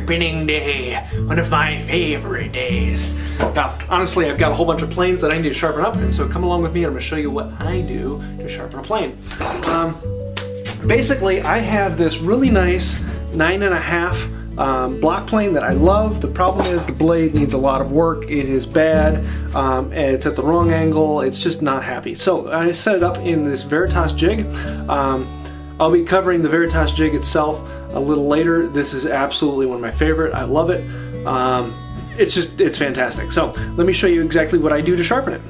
Sharpening Day, one of my favorite days. Now, honestly, I've got a whole bunch of planes that I need to sharpen up, and so come along with me and I'm going to show you what I do to sharpen a plane. Basically, I have this really nice 9.5 block plane that I love. The problem is the blade needs a lot of work. It is bad, and it's at the wrong angle. It's just not happy. So I set it up in this Veritas jig. I'll be covering the Veritas jig itself a little later. This is absolutely one of my favorite. I love it. It's fantastic. So let me show you exactly what I do to sharpen it.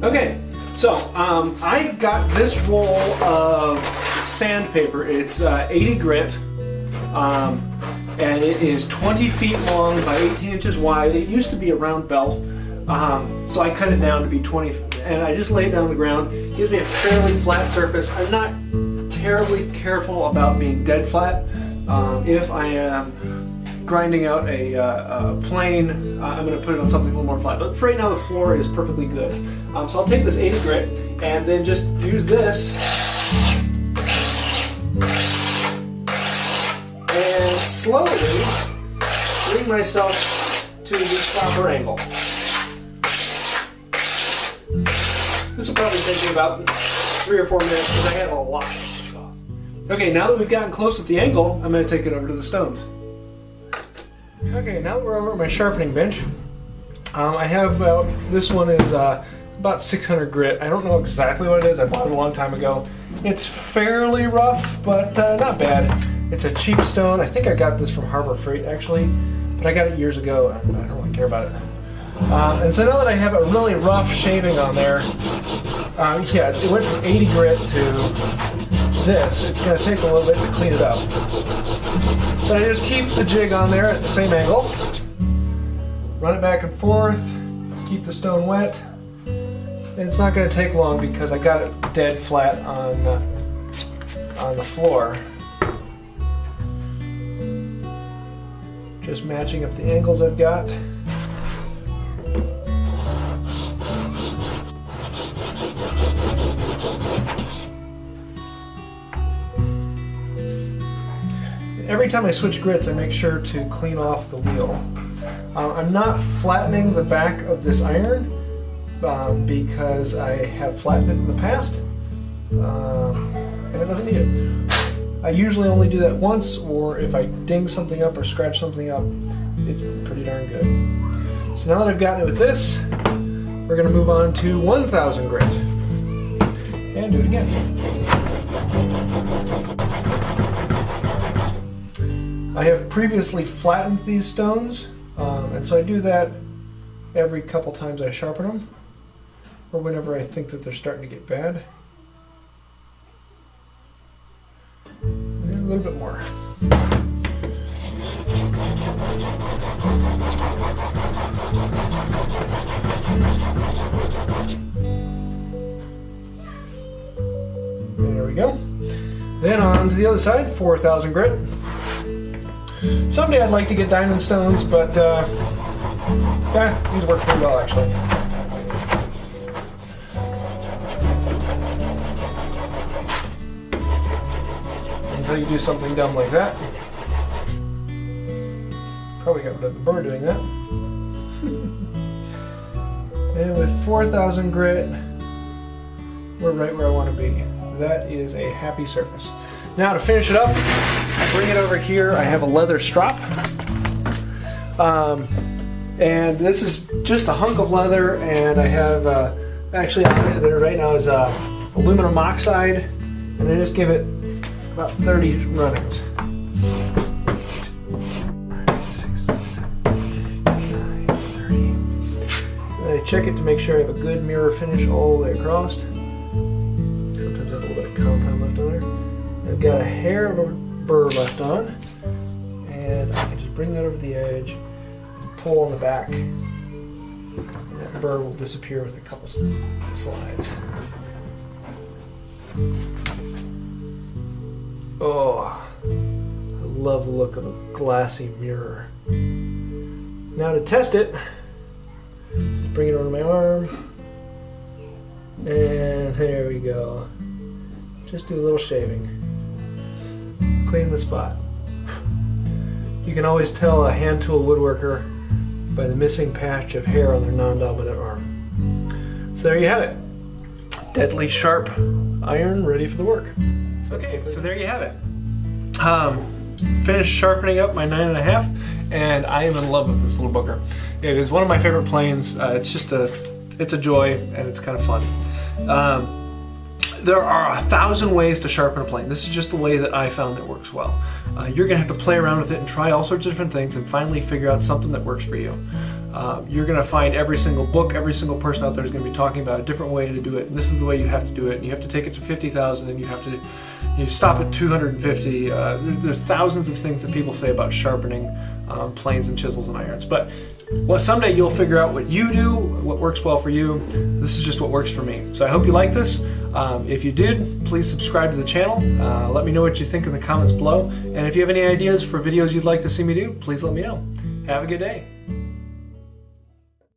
Okay, so I got this roll of sandpaper. It's 80 grit, and it is 20 feet long by 18 inches wide. It used to be a round belt, so I cut it down to be 20, and I just lay it down on the ground. It gives me a fairly flat surface. I'm not terribly careful about being dead flat. If I am grinding out a plane, I'm going to put it on something a little more flat. But for right now, the floor is perfectly good. So I'll take this 80 grit and then just use this and slowly bring myself to the proper angle. This will probably take me about 3 or 4 minutes because I have a lot of stuff. Okay, now that we've gotten close with the angle, I'm going to take it over to the stones. Okay, now that we're over at my sharpening bench, I have this one is about 600 grit. I don't know exactly what it is. I bought it a long time ago. It's fairly rough, but not bad. It's a cheap stone. I think I got this from Harbor Freight actually, but I got it years ago. I don't really care about it. And so now that I have a really rough shaving on there, yeah, it went from 80 grit to this. It's going to take a little bit to clean it up. So I just keep the jig on there at the same angle, run it back and forth, keep the stone wet, and it's not going to take long because I got it dead flat on the floor. Just matching up the angles I've got. Every time I switch grits, I make sure to clean off the wheel. I'm not flattening the back of this iron because I have flattened it in the past, and it doesn't need it. I usually only do that once, or if I ding something up or scratch something up, it's pretty darn good. So now that I've gotten it with this, we're going to move on to 1000 grit and do it again. I have previously flattened these stones, and so I do that every couple times I sharpen them, or whenever I think that they're starting to get bad. And a little bit more. There we go. Then on to the other side, 4000 grit. Someday I'd like to get diamond stones, but yeah, these work pretty well actually. Until you do something dumb like that. Probably got rid of the bird doing that. And with 4000 grit, we're right where I want to be. That is a happy surface. Now to finish it up, I bring it over here. I have a leather strop. And this is just a hunk of leather, and I have, actually on it there right now is aluminum oxide, and I just give it about 30 runnings. 6, 7, 8, 9, 30. And I check it to make sure I have a good mirror finish all the way across. Sometimes I have a little bit of compound left on there. I've got a hair of a burr left on, and I can just bring that over the edge and pull on the back, and that burr will disappear with a couple slides. Oh, I love the look of a glassy mirror. Now to test it, bring it over my arm, and there we go. Just do a little shaving. Clean the spot. You can always tell a hand tool woodworker by the missing patch of hair on their non-dominant arm. So there you have it. Deadly sharp iron ready for the work. Okay, so there you have it. Finished sharpening up my 9.5, and I am in love with this little booger. It is one of my favorite planes. It's a joy, and it's kind of fun. There are 1,000 ways to sharpen a plane. This is just the way that I found that works well. You're gonna have to play around with it and try all sorts of different things and finally figure out something that works for you. You're gonna find every single book, every single person out there is gonna be talking about a different way to do it. And this is the way you have to do it. And you have to take it to 50,000, and you stop at 250. There's thousands of things that people say about sharpening planes and chisels and irons. But well, someday you'll figure out what you do, what works well for you. This is just what works for me. So I hope you like this. If you did, please subscribe to the channel. Let me know what you think in the comments below. And if you have any ideas for videos you'd like to see me do, please let me know. Have a good day.